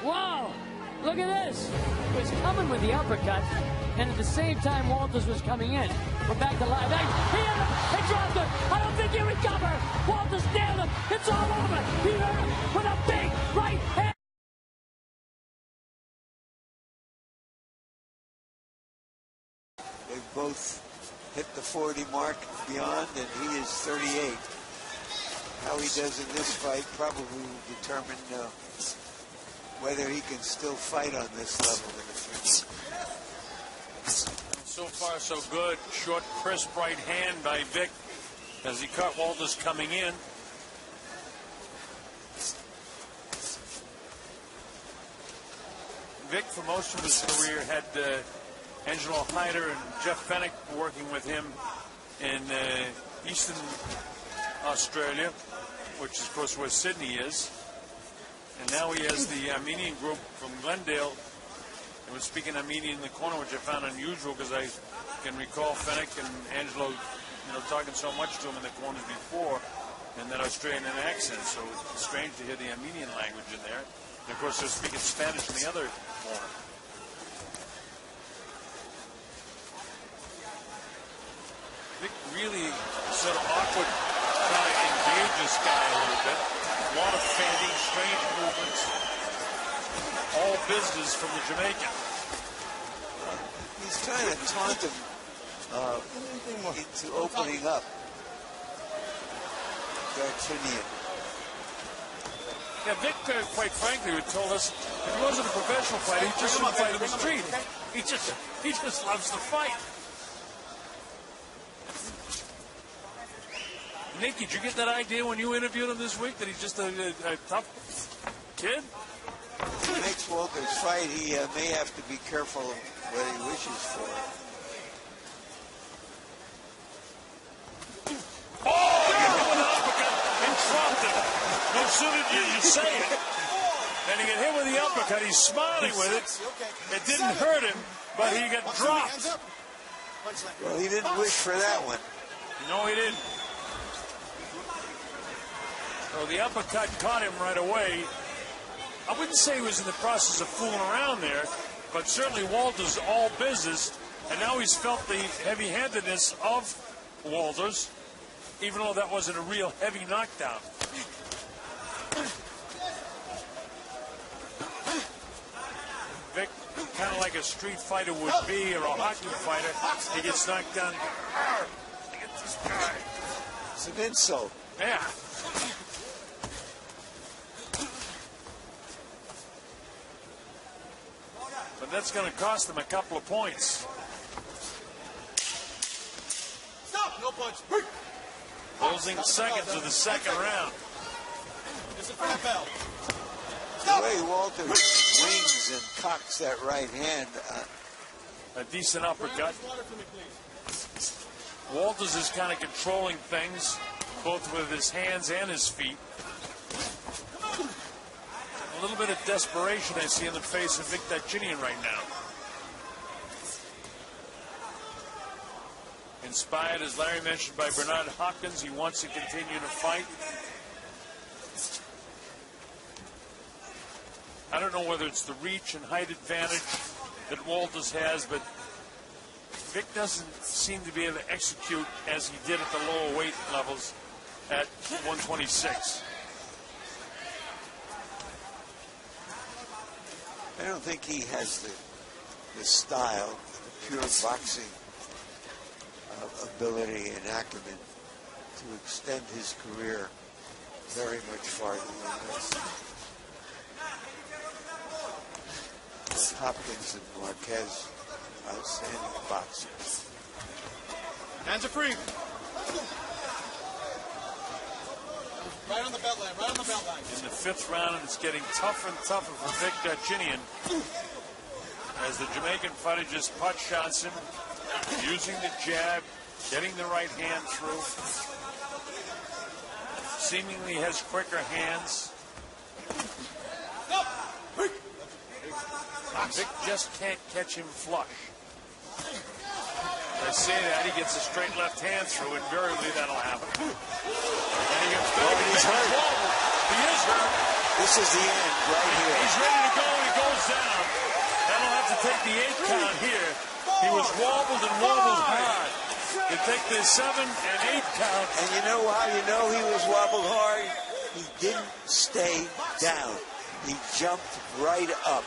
Wow! Look at this. He was coming with the uppercut, and at the same time, Walters was coming in. We're back to live. He hit him. He dropped it. I don't think he recovered. Walters nailed him. It's all over. He hit him with a big right hand. They both hit the 40 mark beyond, and he is 38. How he does in this fight probably will determine whether he can still fight on this level in the future. So far, so good. Short, crisp right hand by Vic as he caught Walters coming in. Vic, for most of his career, had Angelo Hyder and Jeff Fennick working with him in Eastern Australia, which is, of course, where Sydney is. And now he has the Armenian group from Glendale. They were speaking Armenian in the corner, which I found unusual because I can recall Fennick and Angelo, talking so much to him in the corners before, and that Australian accent. So it's strange to hear the Armenian language in there. And of course, they're speaking Spanish in the other corner. Vic really sort of awkward, trying to engage this guy a little bit. A lot of feinting, strange movements. All business from the Jamaican. He's trying to taunt him into opening up. Darchinian. Yeah, Vic, quite frankly, told us if he wasn't a professional fighter, he just wouldn't fight in the street. He just loves to fight. Nick, did you get that idea when you interviewed him this week that he's just a tough kid? If he makes Walters fight, he may have to be careful of what he wishes for. Oh, he hit him with an uppercut and dropped it. No sooner did you say it. And he got hit with the uppercut. He's smiling with it. It didn't hurt him, but he got dropped. Well, he didn't wish for that one. No, he didn't. So the uppercut caught him right away. I wouldn't say he was in the process of fooling around there, but certainly Walters all business, and now he's felt the heavy-handedness of Walters, even though that wasn't a real heavy knockdown. Vic, kind of like a street fighter would be, or a hockey fighter, he gets knocked down. Look at this guy. It's an insult. Yeah. But that's going to cost them a couple of points. Stop! No punch. Closing seconds of the second round. This is for the bell. The way Walters wings and cocks that right hand. A decent uppercut. Walters is kind of controlling things, both with his hands and his feet. A little bit of desperation I see in the face of Vic Darchinian right now. Inspired, as Larry mentioned, by Bernard Hopkins. He wants to continue to fight. I don't know whether it's the reach and height advantage that Walters has, but Vic doesn't seem to be able to execute as he did at the lower weight levels at 126. I don't think he has the style, the pure boxing ability and acumen to extend his career very much farther than this. Hopkins and Marquez, outstanding boxers. Hands are free. Right on the belt line, right on the belt line. In the fifth round, and it's getting tougher and tougher for Vic Darchinian as the Jamaican fighter just pot shots him, using the jab, getting the right hand through. Seemingly has quicker hands. Vic just can't catch him flush. I say that, he gets a straight left hand through, invariably that'll happen. And he gets back. He's hurt. He is hurt. This is the end right here. He's ready to go goes down. That'll have to take the 8 count here. He was wobbled and wobbled hard to take the 7 and 8 count. And you know how you know he was wobbled hard? He didn't stay down. He jumped right up.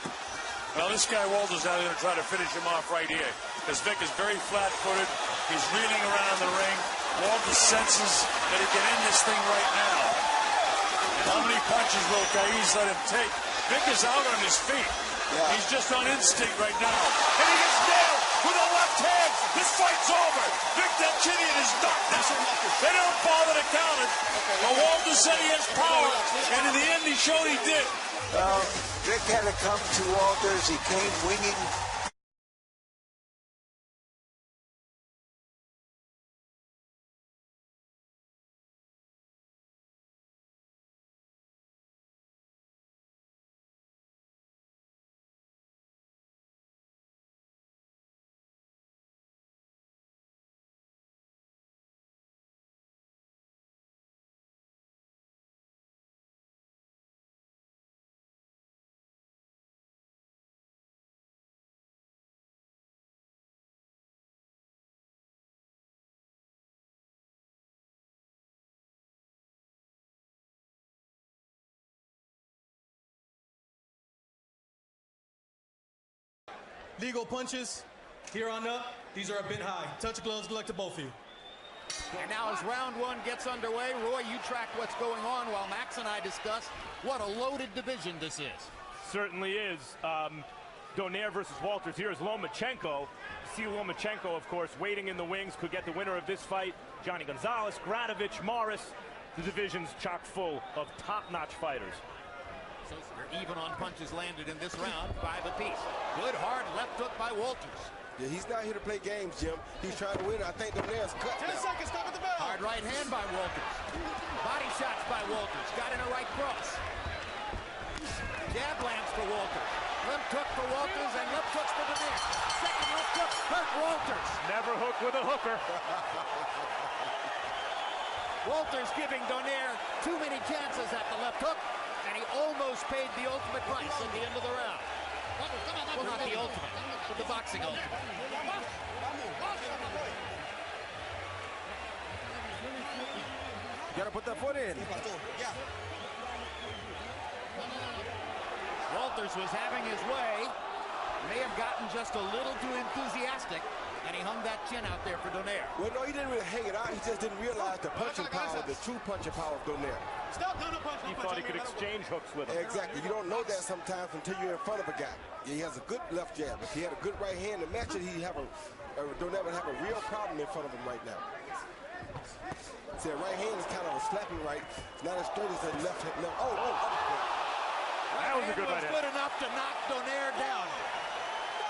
Well, this guy Walters now going to try to finish him off right here. Because Vic is very flat-footed. He's reeling around the ring. Walters senses that he can end this thing right now. And how many punches will Caiz let him take? Vic is out on his feet. Yeah. He's just on instinct right now. And he gets nailed with a left hand. This fight's over. Vic Dalchinian is done. They don't bother to count it. But Walters said he has power. And in the end, he showed he did. Well, Vic had to come to Walters. He came winging. Legal punches, here on up. These are a bit high. Touch gloves, good luck to both of you. And now as round 1 gets underway, Roy, you track what's going on while Max and I discuss what a loaded division this is. Certainly is. Donaire versus Walters. Here's Lomachenko. See Lomachenko, of course, waiting in the wings, could get the winner of this fight. Johnny Gonzalez, Gradovich, Morris. The division's chock full of top-notch fighters. So we're even on punches landed in this round, 5 apiece. Good hard left hook by Walters. Yeah, he's not here to play games, Jim. He's trying to win. I think Donaire's cut 10 now. seconds, stop at the bell. Hard right hand by Walters. Body shots by Walters. Got in a right cross. Jab lands for Walters. Left hook for Walters and left hooks for Donaire. Second left hook hurt Walters. Never hook with a hooker. Walters giving Donaire too many chances at the left hook, and he almost paid the ultimate price at the end of the round. Well, not the ultimate, but the boxing ultimate. You gotta put that foot in. Walters was having his way, may have gotten just a little too enthusiastic, and he hung that chin out there for Donaire. Well, no, he didn't really hang it out. He just didn't realize the punching power, the true punching power of Donaire. He thought he could exchange hooks with him. Exactly. You don't know that sometimes until you're in front of a guy. He has a good left jab. If he had a good right hand to match it, Donaire would have a real problem in front of him right now. See, the right hand is kind of a slapping right. It's not as straight as the left hand. Oh. That was a good right hand. Good enough to knock Donaire down.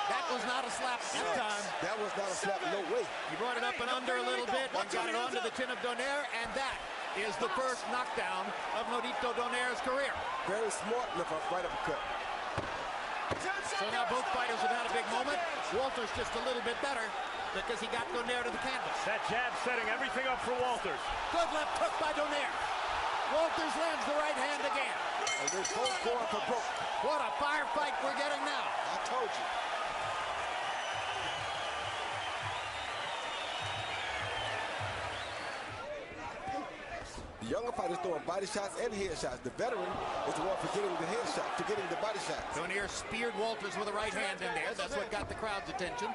That was not a slap this time. That was not a slap, no way. He brought it up and under a little bit and got it onto the chin of Donaire, and that is the first knockdown of Nonito Donaire's career. Very smart left right uppercut. So now both fighters have had a big moment. Walters just a little bit better because he got Donaire to the canvas. That jab setting everything up for Walters. Good left hook by Donaire. Walters lands the right hand again. And they're both going for broke. What a firefight we're getting now. I told you. The younger fighter's throwing body shots and head shots. The veteran is the one for getting the head shot, for getting the body shots. Donaire speared Walters with a right hand in there. That's what got the crowd's attention.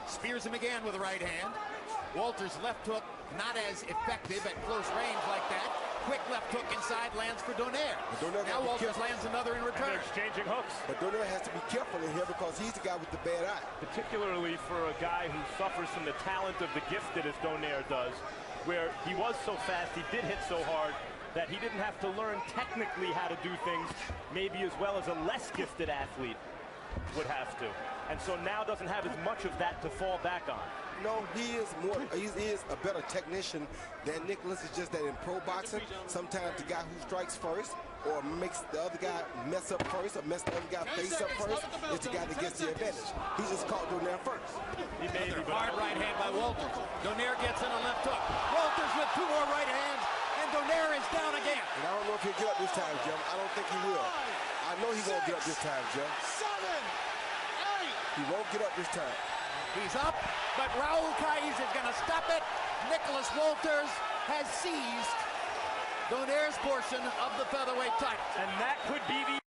Spears him again with a right hand. Walters' left hook not as effective at close range like that. Quick left hook inside lands for Donaire. Now Walters lands another in return. And they're exchanging hooks. But Donaire has to be careful in here because he's the guy with the bad eye. Particularly for a guy who suffers from the talent of the gifted as Donaire does, where he was so fast, he did hit so hard that he didn't have to learn technically how to do things maybe as well as a less gifted athlete would have to. And so now doesn't have as much of that to fall back on. No, he is a better technician than Nicholas. It's just that in pro boxing, sometimes the guy who strikes first or makes the other guy mess up first or mess the other guy face up first is the guy that gets the advantage. He just caught Donaire first. He may be, hard right hand by Walters. Donaire gets in a left hook. Walters with 2 more right hands, and Donaire is down again. And I don't know if he'll get up this time, Jim. I don't think he will. I I know he won't get up this time, Jeff. 7, 8. He won't get up this time. He's up, but Raul Kais is going to stop it. Nicholas Walters has seized Donaire's portion of the featherweight title. And that could be the